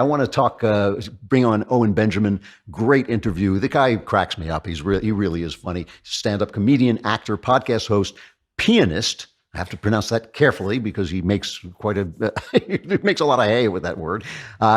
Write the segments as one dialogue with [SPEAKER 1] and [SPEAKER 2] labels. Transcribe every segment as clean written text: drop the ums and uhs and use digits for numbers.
[SPEAKER 1] I want to bring on Owen Benjamin. Great interview. The guy cracks me up. He really is funny. Stand-up comedian, actor, podcast host, pianist. I have to pronounce that carefully because he makes he makes a lot of hay with that word.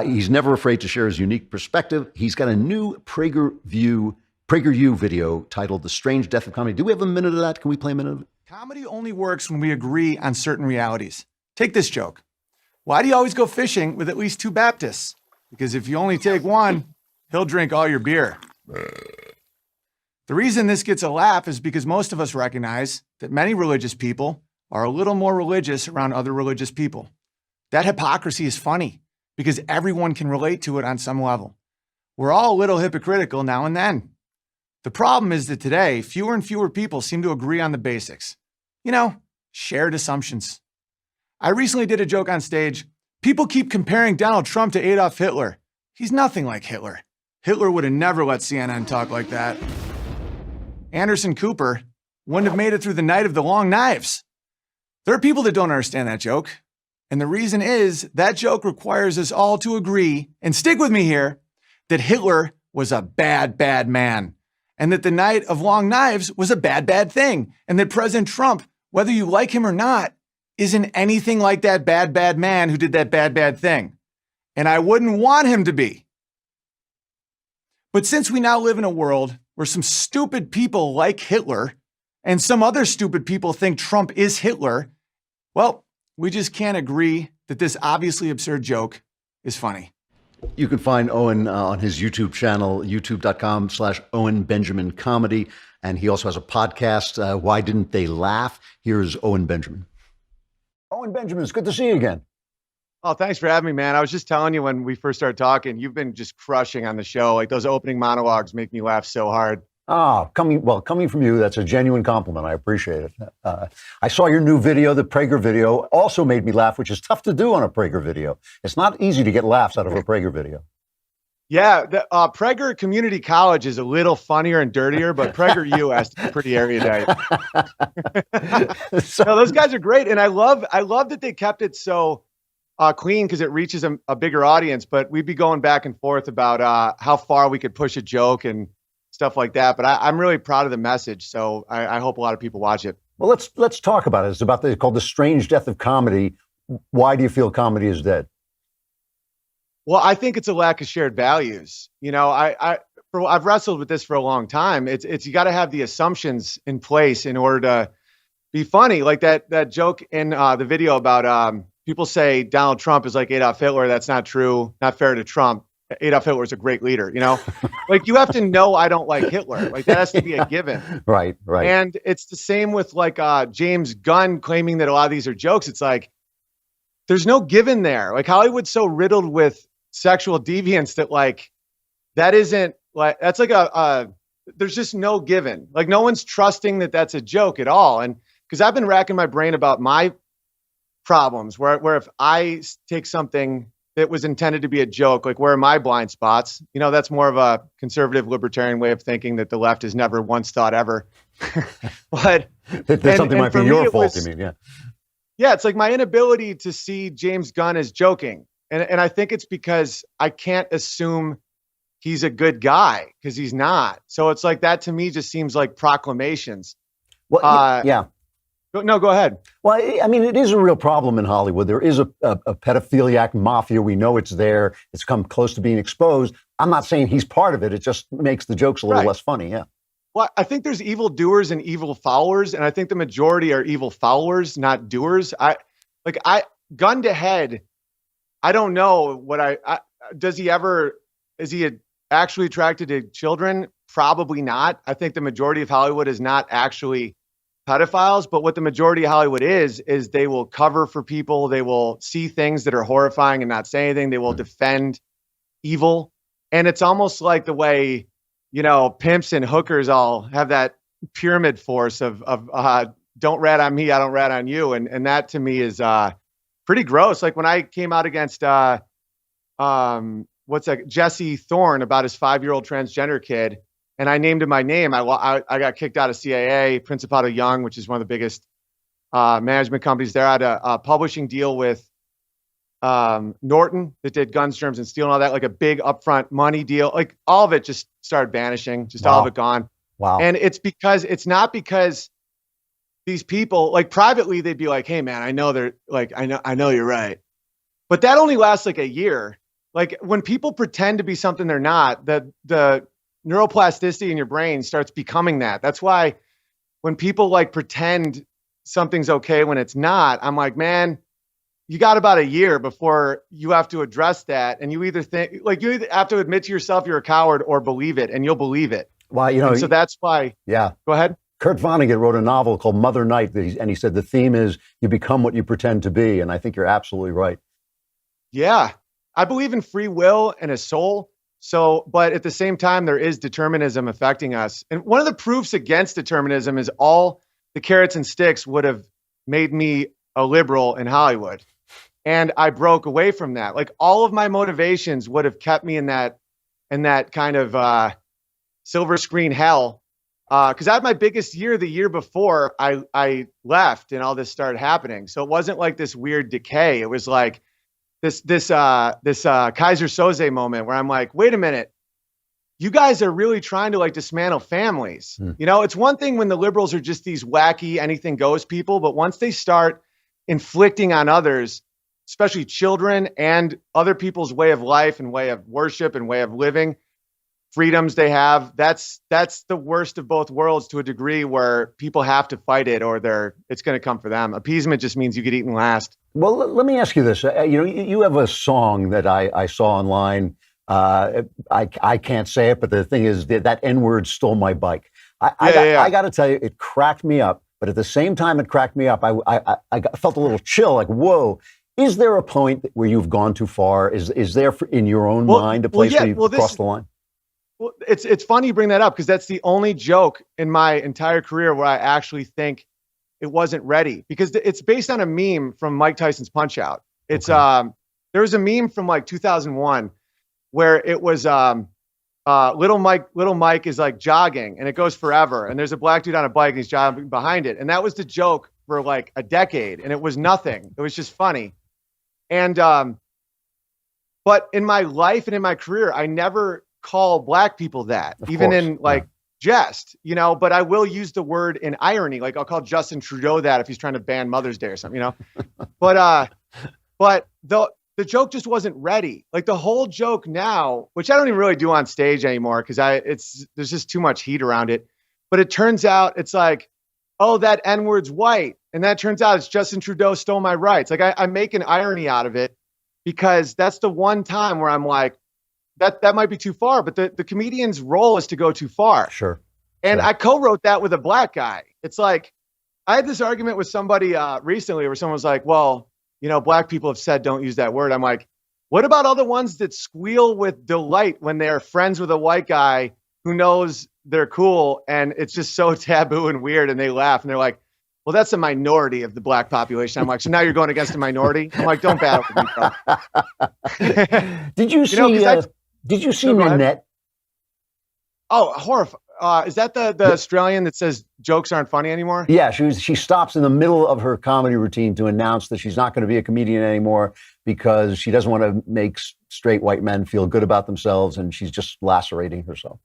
[SPEAKER 1] He's never afraid to share his unique perspective. He's got a new PragerU video titled "The Strange Death of Comedy." Do we have a minute of that? Can we play a minute of it?
[SPEAKER 2] Comedy only works when we agree on certain realities. Take this joke. Why do you always go fishing with at least two Baptists? Because if you only take one, he'll drink all your beer. The reason this gets a laugh is because most of us recognize that many religious people are a little more religious around other religious people. That hypocrisy is funny because everyone can relate to it on some level. We're all a little hypocritical now and then. The problem is that today, fewer and fewer people seem to agree on the basics. Shared assumptions. I recently did a joke on stage. People keep comparing Donald Trump to Adolf Hitler. He's nothing like Hitler. Hitler would have never let CNN talk like that. Anderson Cooper wouldn't have made it through the night of the long knives. There are people that don't understand that joke. And the reason is that joke requires us all to agree, and stick with me here, that Hitler was a bad, bad man. And that the night of long knives was a bad, bad thing. And that President Trump, whether you like him or not, isn't anything like that bad, bad man who did that bad, bad thing. And I wouldn't want him to be. But since we now live in a world where some stupid people like Hitler and some other stupid people think Trump is Hitler, well, we just can't agree that this obviously absurd joke is funny.
[SPEAKER 1] You can find Owen on his YouTube channel, youtube.com/Owen Benjamin Comedy. And he also has a podcast, Why Didn't They Laugh? Here's Owen Benjamin. Owen Benjamin, it's good to see you again.
[SPEAKER 3] Oh, thanks for having me, man. I was just telling you when we first started talking, you've been just crushing on the show. Like those opening monologues make me laugh so hard.
[SPEAKER 1] Coming from you, that's a genuine compliment. I appreciate it. I saw your new video, the Prager video, also made me laugh, which is tough to do on a Prager video. It's not easy to get laughs out of a Prager video.
[SPEAKER 3] Yeah, the Prager Community College is a little funnier and dirtier, but PragerU has to be pretty erudite. No, those guys are great, and I love that they kept it so clean because it reaches a bigger audience. But we'd be going back and forth about how far we could push a joke and stuff like that. But I'm really proud of the message, so I hope a lot of people watch it.
[SPEAKER 1] Well, let's talk about it. It's called The Strange Death of Comedy. Why do you feel comedy is dead?
[SPEAKER 3] Well, I think it's a lack of shared values. I've wrestled with this for a long time. It's you got to have the assumptions in place in order to be funny. Like that joke in the video about people say Donald Trump is like Adolf Hitler. That's not true. Not fair to Trump. Adolf Hitler is a great leader. Like you have to know I don't like Hitler. Like that has to be a given.
[SPEAKER 1] Right.
[SPEAKER 3] And it's the same with like James Gunn claiming that a lot of these are jokes. It's like there's no given there. Like Hollywood's so riddled with sexual deviance that like that isn't like that's like there's just no given. Like no one's trusting that that's a joke at all. And because I've been racking my brain about my problems where if I take something that was intended to be a joke, like where are my blind spots? That's more of a conservative libertarian way of thinking that the left has never once thought ever. But
[SPEAKER 1] that something might be your fault, you mean? Yeah.
[SPEAKER 3] Yeah, it's like my inability to see James Gunn as joking. And I think it's because I can't assume he's a good guy because he's not. So it's like that to me just seems like proclamations.
[SPEAKER 1] Well, yeah.
[SPEAKER 3] No, go ahead.
[SPEAKER 1] Well, I mean, it is a real problem in Hollywood. There is a pedophiliac mafia. We know it's there. It's come close to being exposed. I'm not saying he's part of it. It just makes the jokes a little less funny. Yeah.
[SPEAKER 3] Well, I think there's evil doers and evil followers, and I think the majority are evil followers, not doers. Gun to head. I don't know is he actually attracted to children? Probably not. I think the majority of Hollywood is not actually pedophiles, but what the majority of Hollywood is they will cover for people. They will see things that are horrifying and not say anything. They will defend evil. And it's almost like the way, pimps and hookers all have that pyramid force of don't rat on me, I don't rat on you. And that to me is pretty gross. Like when I came out against Jesse Thorne about his 5-year-old transgender kid, and I named him my name. I got kicked out of CAA, Principato Young, which is one of the biggest management companies there. I had a publishing deal with Norton that did Guns, Germs, and Steel and all that, like a big upfront money deal. Like all of it just started vanishing, just all of it gone.
[SPEAKER 1] Wow.
[SPEAKER 3] And it's not because these people, like privately, they'd be like, hey man, I know they're like, I know you're right. But that only lasts like a year. Like when people pretend to be something they're not, the neuroplasticity in your brain starts becoming that. That's why when people like pretend something's okay when it's not, I'm like, man, you got about a year before you have to address that. And you either have to admit to yourself you're a coward or believe it, and you'll believe it.
[SPEAKER 1] Well,
[SPEAKER 3] and so that's why.
[SPEAKER 1] Yeah.
[SPEAKER 3] Go ahead.
[SPEAKER 1] Kurt Vonnegut wrote a novel called Mother Night, and he said the theme is you become what you pretend to be. And I think you're absolutely right.
[SPEAKER 3] Yeah. I believe in free will and a soul. So, but at the same time, there is determinism affecting us. And one of the proofs against determinism is all the carrots and sticks would have made me a liberal in Hollywood. And I broke away from that. Like all of my motivations would have kept me in that kind of silver screen hell. Because I had my biggest year the year before I left and all this started happening. So it wasn't like this weird decay. It was like this Kaiser Soze moment where I'm like, wait a minute, you guys are really trying to like dismantle families. You know, it's one thing when the liberals are just these wacky anything goes people, but once they start inflicting on others, especially children and other people's way of life and way of worship and way of living, freedoms they have, that's the worst of both worlds to a degree where people have to fight it or it's going to come for them. Appeasement just means you get eaten last.
[SPEAKER 1] Well, let me ask you this. You have a song that I saw online. I can't say it, but the thing is that N-word stole my bike. I got to tell you, it cracked me up. But at the same time it cracked me up, I felt a little chill, like, whoa. Is there a point where you've gone too far? Is there in your own mind a place where you've crossed the line?
[SPEAKER 3] Well, it's funny you bring that up because that's the only joke in my entire career where I actually think it wasn't ready, because it's based on a meme from Mike Tyson's Punch Out. It's there was a meme from like 2001 where it was little Mike is like jogging and it goes forever, and there's a black dude on a bike and he's jogging behind it, and that was the joke for like a decade, and it was nothing. It was just funny. And but in my life and in my career, I never call black people that, even in like jest, you know, but I will use the word in irony. Like I'll call Justin Trudeau that if he's trying to ban Mother's Day or something, you know. But the joke just wasn't ready. Like the whole joke now, which I don't even really do on stage anymore because there's just too much heat around it. But it turns out it's like, oh, that N-word's white. And that turns out it's Justin Trudeau stole my rights. Like I make an irony out of it because that's the one time where I'm like, that might be too far, but the comedian's role is to go too far.
[SPEAKER 1] Sure.
[SPEAKER 3] And I co-wrote that with a black guy. It's like, I had this argument with somebody recently where someone was like, well, you know, black people have said, don't use that word. I'm like, what about all the ones that squeal with delight when they're friends with a white guy who knows they're cool and it's just so taboo and weird, and they laugh and they're like, well, that's a minority of the black population. I'm like, so now you're going against a minority? I'm like, don't battle with me, bro.
[SPEAKER 1] Did you see Nanette?
[SPEAKER 3] Oh, horrifying. Is that the Australian that says jokes aren't funny anymore?
[SPEAKER 1] Yeah, she stops in the middle of her comedy routine to announce that she's not going to be a comedian anymore because she doesn't want to make straight white men feel good about themselves, and she's just lacerating herself.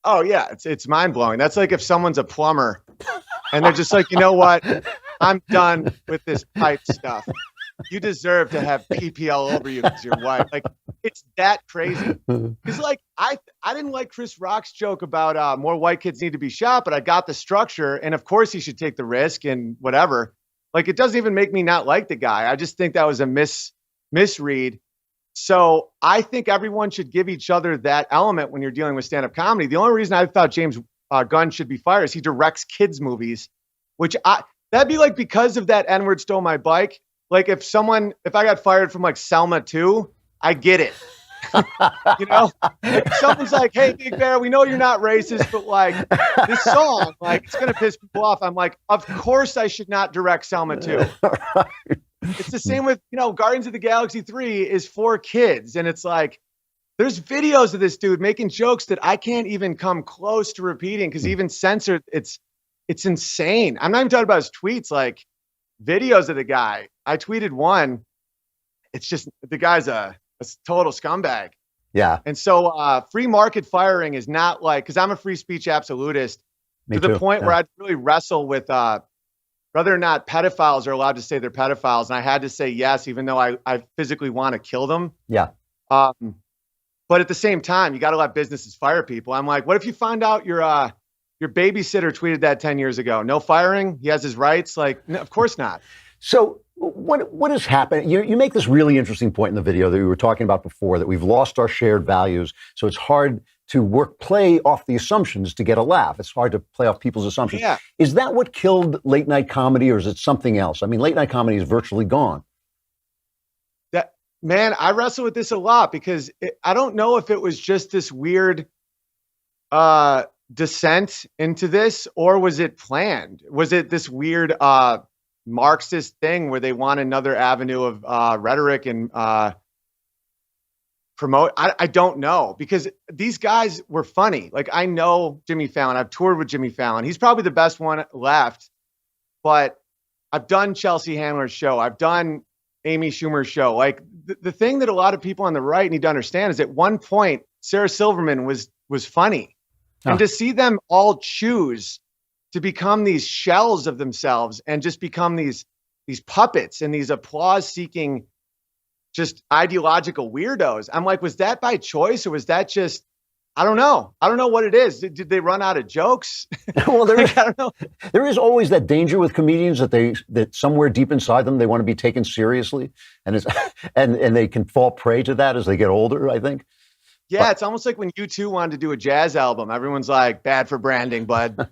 [SPEAKER 3] Oh yeah, it's mind blowing. That's like if someone's a plumber and they're just like, you know what? I'm done with this pipe stuff. You deserve to have PP all over you because you're white. Like, it's that crazy. Because like I didn't like Chris Rock's joke about more white kids need to be shot, but I got the structure, and of course he should take the risk and whatever. Like, it doesn't even make me not like the guy. I just think that was a misread. So I think everyone should give each other that element when you're dealing with stand-up comedy. The only reason I thought James Gunn should be fired is he directs kids movies, which that'd be like because of that N-word stole my bike. Like if I got fired from like Selma 2, I get it. You know, if someone's like, hey, Big Bear, we know you're not racist, but like this song, like it's going to piss people off. I'm like, of course I should not direct Selma 2. It's the same with, you know, Guardians of the Galaxy 3 is for kids. And it's like, there's videos of this dude making jokes that I can't even come close to repeating because even censored, it's insane. I'm not even talking about his tweets, like videos of the guy. I tweeted one. it's just the guy's a total scumbag.
[SPEAKER 1] Yeah.
[SPEAKER 3] And so free market firing is not like, because I'm a free speech absolutist
[SPEAKER 1] Me
[SPEAKER 3] to the
[SPEAKER 1] too.
[SPEAKER 3] point
[SPEAKER 1] Yeah.
[SPEAKER 3] where I'd really wrestle with whether or not pedophiles are allowed to say they're pedophiles. And I had to say yes, even though I physically want to kill them.
[SPEAKER 1] Yeah.
[SPEAKER 3] But at the same time, you got to let businesses fire people. I'm like, what if you find out your babysitter tweeted that 10 years ago? No firing. He has his rights. Like, no, of course not.
[SPEAKER 1] So what has happened? You make this really interesting point in the video that we were talking about before, that we've lost our shared values. So it's hard to play off the assumptions to get a laugh. It's hard to play off people's assumptions.
[SPEAKER 3] Yeah.
[SPEAKER 1] Is that what killed late night comedy, or is it something else? I mean, late night comedy is virtually gone.
[SPEAKER 3] Man, I wrestle with this a lot because I don't know if it was just this weird descent into this, or was it planned? Was it this weird Marxist thing where they want another avenue of rhetoric and promote? I don't know, because these guys were funny. Like, I know Jimmy Fallon. I've toured with Jimmy Fallon. He's probably the best one left, but I've done Chelsea Handler's show. I've done Amy Schumer's show. Like, the thing that a lot of people on the right need to understand is at one point, Sarah Silverman was funny.
[SPEAKER 1] Huh.
[SPEAKER 3] And to see them all choose to become these shells of themselves and just become these puppets and these applause-seeking, just ideological weirdos. I'm like, was that by choice, or was that just, I don't know. I don't know what it is. Did they run out of jokes?
[SPEAKER 1] Well,
[SPEAKER 3] I don't know.
[SPEAKER 1] There is always that danger with comedians that somewhere deep inside them, they want to be taken seriously, and and they can fall prey to that as they get older, I think.
[SPEAKER 3] Yeah, it's almost like when U2 wanted to do a jazz album. Everyone's like, bad for branding, bud.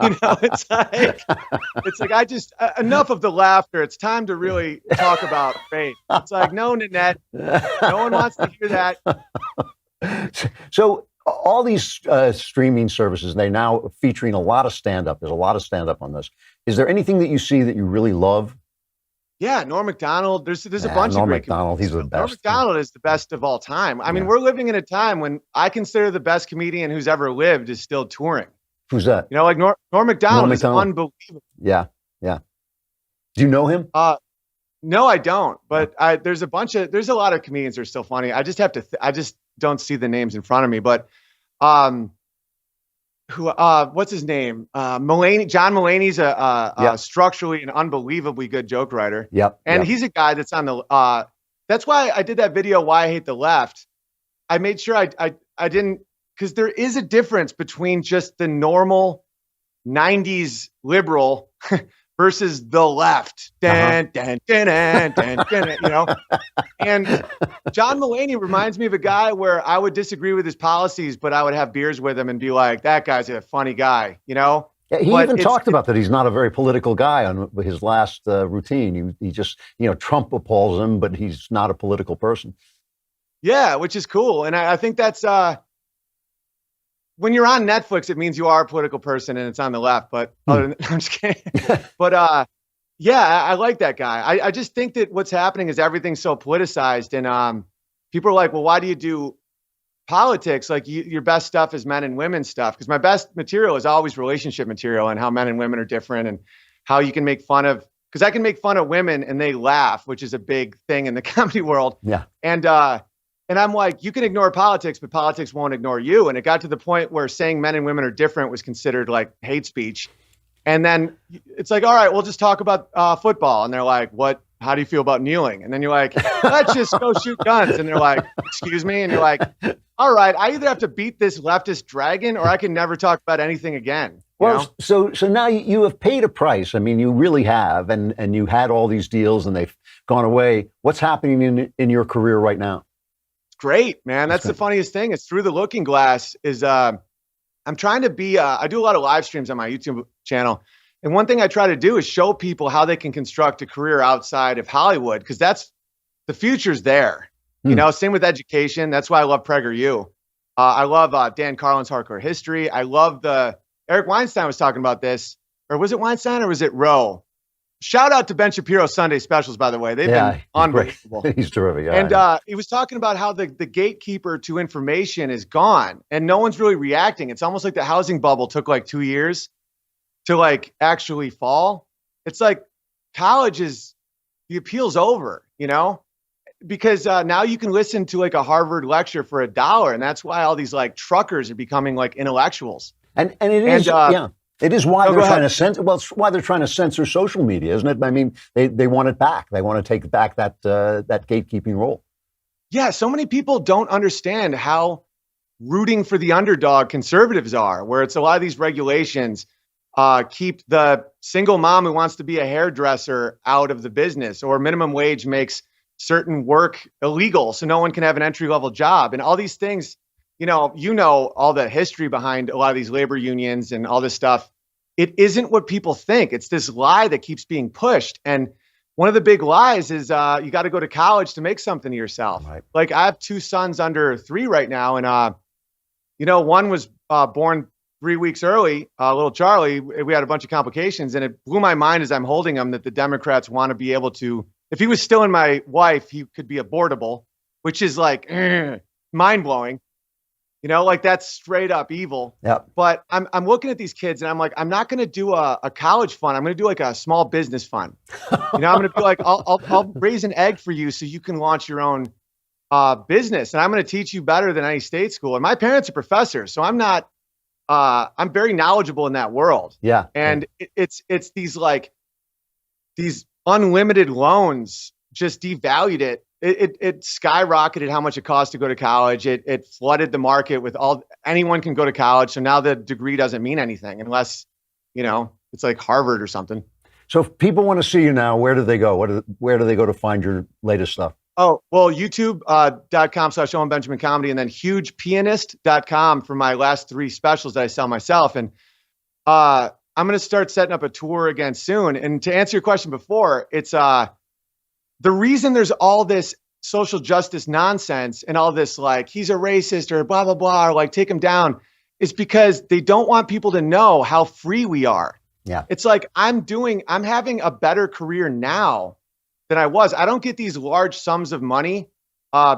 [SPEAKER 3] It's like I just, enough of the laughter. It's time to really talk about faith. It's like, no, Nanette, no one wants to hear that.
[SPEAKER 1] So all these streaming services, they're now featuring a lot of stand-up. There's a lot of stand-up on this. Is there anything that you see that you really love?
[SPEAKER 3] Yeah, Norm Macdonald. There's a bunch of
[SPEAKER 1] Norm
[SPEAKER 3] great
[SPEAKER 1] Macdonald, he's the best.
[SPEAKER 3] Norm Macdonald is the best of all time. I mean, we're living in a time when I consider the best comedian who's ever lived is still touring.
[SPEAKER 1] Who's that?
[SPEAKER 3] Like Norm Macdonald is unbelievable.
[SPEAKER 1] Yeah. Do you know him?
[SPEAKER 3] No, I don't. But there's a lot of comedians that are still funny. I just have to. I just don't see the names in front of me. But what's his name? Mulaney. John Mulaney's a structurally an unbelievably good joke writer.
[SPEAKER 1] Yep.
[SPEAKER 3] And he's a guy that's on the. That's why I did that video, Why I Hate the Left. I made sure I didn't, because there is a difference between just the normal 90s liberal versus the left. And John Mulaney reminds me of a guy where I would disagree with his policies, but I would have beers with him and be like, that guy's a funny guy, Yeah,
[SPEAKER 1] he even talked about that. He's not a very political guy on his last routine. He just, Trump appalls him, but he's not a political person. Yeah,
[SPEAKER 3] which is cool. And I think that's, when you're on Netflix, it means you are a political person and it's on the left. But other than, I'm just kidding. But yeah, I like that guy. I just think that what's happening is everything's so politicized, and people are like, well, why do you do politics? Like, your best stuff is men and women stuff. Because my best material is always relationship material and how men and women are different and how you can make fun of. Because I can make fun of women and they laugh, which is a big thing in the comedy world.
[SPEAKER 1] Yeah.
[SPEAKER 3] And I'm like, you can ignore politics, but politics won't ignore you. And it got to the point where saying men and women are different was considered like hate speech. And then it's like, all right, we'll just talk about football. And they're like, what? How do you feel about kneeling? And then you're like, let's just go shoot guns. And they're like, excuse me. And you're like, all right, I either have to beat this leftist dragon or I can never talk about anything again.
[SPEAKER 1] Well, so now you have paid a price. I mean, you really have. And you had all these deals and they've gone away. What's happening in your career right now?
[SPEAKER 3] Great, man. That's the funniest thing. It's Through the Looking Glass is I'm trying to be I do a lot of live streams on my YouTube channel. And one thing I try to do is show people how they can construct a career outside of Hollywood, because that's the future's there. Same with education. That's why I love PragerU. I love Dan Carlin's Hardcore History. I love Eric Weinstein was talking about this. Or was it Weinstein or was it Rowe? Shout out to Ben Shapiro's Sunday specials, by the way. They've been unbelievable.
[SPEAKER 1] He's terrific. Yeah,
[SPEAKER 3] and he was talking about how the gatekeeper to information is gone and no one's really reacting. It's almost like the housing bubble took like 2 years to like actually fall. It's like college the appeal's over, because now you can listen to like a Harvard lecture for $1, and that's why all these like truckers are becoming like intellectuals.
[SPEAKER 1] And it is, it is why they're trying to censor. Well, it's why they're trying to censor social media, isn't it? I mean, they want it back. They want to take back that gatekeeping role.
[SPEAKER 3] Yeah, so many people don't understand how rooting for the underdog conservatives are, where it's a lot of these regulations keep the single mom who wants to be a hairdresser out of the business, or minimum wage makes certain work illegal so no one can have an entry-level job, and all these things. You know all the history behind a lot of these labor unions and all this stuff. It isn't what people think. It's this lie that keeps being pushed. And one of the big lies is you got to go to college to make something of yourself.
[SPEAKER 1] Right.
[SPEAKER 3] Like I have 2 sons under 3 right now. And, one was born 3 weeks early, little Charlie. We had a bunch of complications, and it blew my mind as I'm holding him that the Democrats want to be able to, if he was still in my wife, he could be abortable, which is like mind blowing. Like that's straight up evil.
[SPEAKER 1] Yeah.
[SPEAKER 3] But I'm looking at these kids and I'm like, I'm not going to do a college fund. I'm going to do like a small business fund. I'm going to be like, I'll raise an egg for you so you can launch your own business. And I'm going to teach you better than any state school. And my parents are professors, so I'm not. I'm very knowledgeable in that world.
[SPEAKER 1] Yeah.
[SPEAKER 3] And it's these like these unlimited loans just devalued it. It skyrocketed how much it costs to go to college. It flooded the market with anyone can go to college. So now the degree doesn't mean anything unless, it's like Harvard or something.
[SPEAKER 1] So if people want to see you now, where do they go? Where do they go to find your latest stuff?
[SPEAKER 3] Oh, well, youtube.com/Owen Benjamin comedy, and then hugepianist.com for my last 3 specials that I sell myself. And I'm going to start setting up a tour again soon. And to answer your question before, it's the reason there's all this social justice nonsense and all this like he's a racist or blah, blah, blah, or like take him down is because they don't want people to know how free we are.
[SPEAKER 1] Yeah.
[SPEAKER 3] It's like I'm having a better career now than I was. I don't get these large sums of money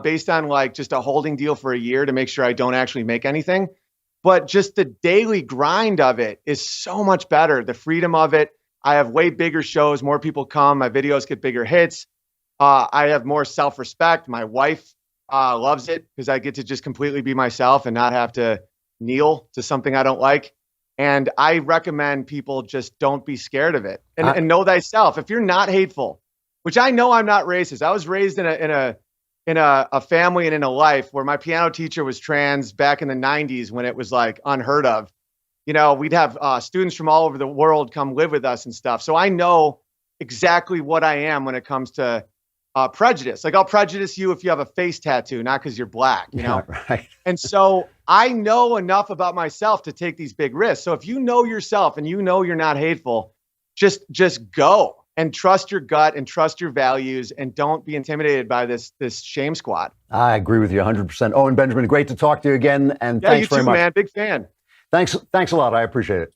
[SPEAKER 3] based on like just a holding deal for a year to make sure I don't actually make anything. But just the daily grind of it is so much better. The freedom of it. I have way bigger shows. More people come. My videos get bigger hits. I have more self-respect. My wife loves it because I get to just completely be myself and not have to kneel to something I don't like. And I recommend people just don't be scared of it and know thyself. If you're not hateful, which I know I'm not racist. I was raised in a family and in a life where my piano teacher was trans back in the 90s when it was like unheard of. We'd have students from all over the world come live with us and stuff. So I know exactly what I am when it comes to prejudice. Like I'll prejudice you if you have a face tattoo, not because you're black,
[SPEAKER 1] Yeah, right.
[SPEAKER 3] And so I know enough about myself to take these big risks. So if you know yourself and you're not hateful, just go and trust your gut and trust your values and don't be intimidated by this shame squad.
[SPEAKER 1] I agree with you 100%. Owen Benjamin, great to talk to you again. And
[SPEAKER 3] Yeah,
[SPEAKER 1] thanks
[SPEAKER 3] you too,
[SPEAKER 1] very much.
[SPEAKER 3] Man. Big fan.
[SPEAKER 1] Thanks a lot. I appreciate it.